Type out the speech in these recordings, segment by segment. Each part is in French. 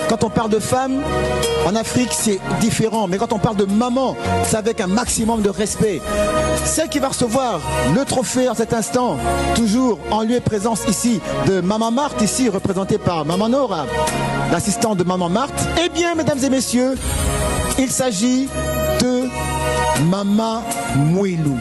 quand on parle de femme, en Afrique, c'est différent. Mais quand on parle de maman, c'est avec un maximum de respect. Celle qui va recevoir le trophée en cet instant, toujours en lieu et présence ici de Maman Marthe, ici représentée par Maman Nora, l'assistante de Maman Marthe. Eh bien, mesdames et messieurs, il s'agit de Maman Mouilou.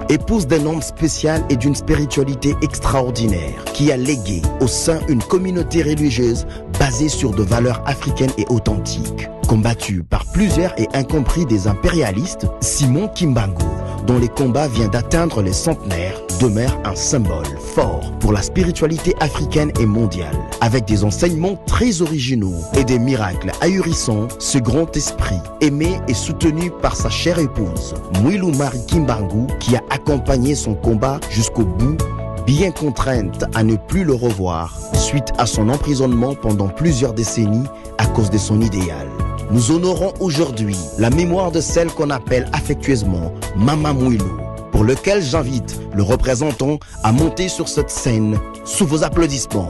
Épouse d'un homme spécial et d'une spiritualité extraordinaire qui a légué au sein une communauté religieuse basée sur de valeurs africaines et authentiques. Combattu par plusieurs et incompris des impérialistes, Simon Kimbangu, dont les combats viennent d'atteindre les centenaires, demeure un symbole fort pour la spiritualité africaine et mondiale. Avec des enseignements très originaux et des miracles ahurissants, ce grand esprit, aimé et soutenu par sa chère épouse, Mouilou Marie Kimbangu, qui a accompagné son combat jusqu'au bout, bien contrainte à ne plus le revoir suite à son emprisonnement pendant plusieurs décennies à cause de son idéal. Nous honorons aujourd'hui la mémoire de celle qu'on appelle affectueusement Maman Mouilou, pour lequel j'invite le représentant à monter sur cette scène sous vos applaudissements.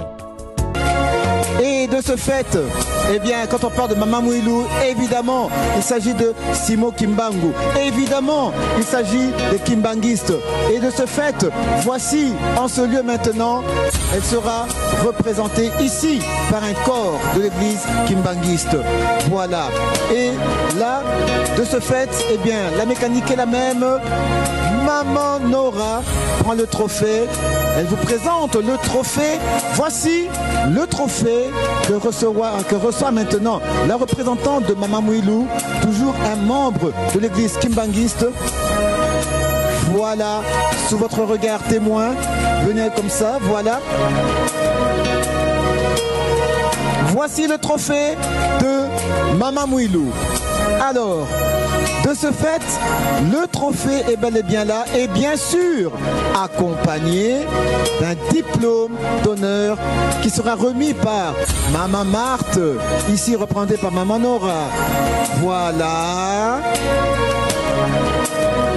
Et de ce fait, eh bien, quand on parle de Maman Mouilou, évidemment, il s'agit de Simon Kimbangu. Évidemment, il s'agit des Kimbanguistes. Et de ce fait, voici, en ce lieu maintenant, elle sera représentée ici par un corps de l'église Kimbanguiste. Voilà. Et là, de ce fait, eh bien, la mécanique est la même. Maman Nora prend le trophée. Elle vous présente le trophée. Voici le trophée que reçoit maintenant la représentante de Maman Mouilou, toujours un membre de l'église Kimbanguiste. Voilà, sous votre regard témoin, venez comme ça, voilà. Voici le trophée de Maman Mouilou. Alors, de ce fait, le trophée est bel et bien là et bien sûr accompagné d'un diplôme d'honneur qui sera remis par Maman Marthe, ici représentée par Maman Nora. Voilà.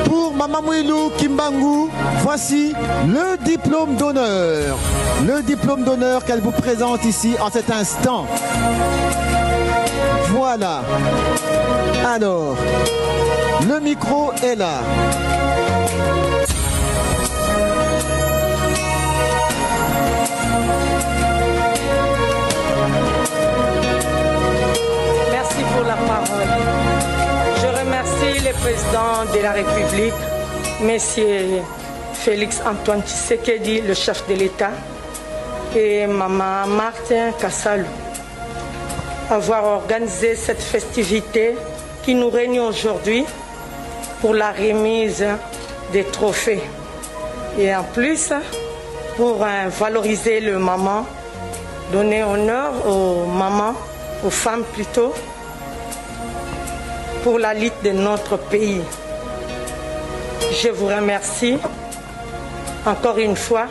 Pour Maman Mouilou Kimbangu, voici le diplôme d'honneur. Le diplôme d'honneur qu'elle vous présente ici en cet instant. Voilà. Alors, le micro est là. Merci pour la parole. Je remercie le président de la République, Monsieur Félix Antoine Tshisekedi, le chef de l'État, et Maman Marthe Kassalou, avoir organisé cette festivité qui nous réunit aujourd'hui pour la remise des trophées. Et en plus, pour valoriser le maman, donner honneur aux mamans, aux femmes plutôt, pour la lutte de notre pays. Je vous remercie encore une fois.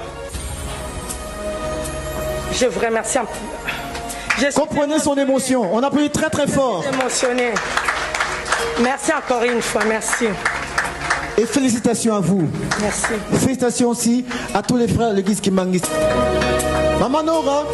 Je vous remercie. Comprenez son émotion. On applaudit très très fort. Émotionné. Merci encore une fois. Merci. Et félicitations à vous. Merci. Félicitations aussi à tous les frères de l'église Kimbanguiste. Maman Nora.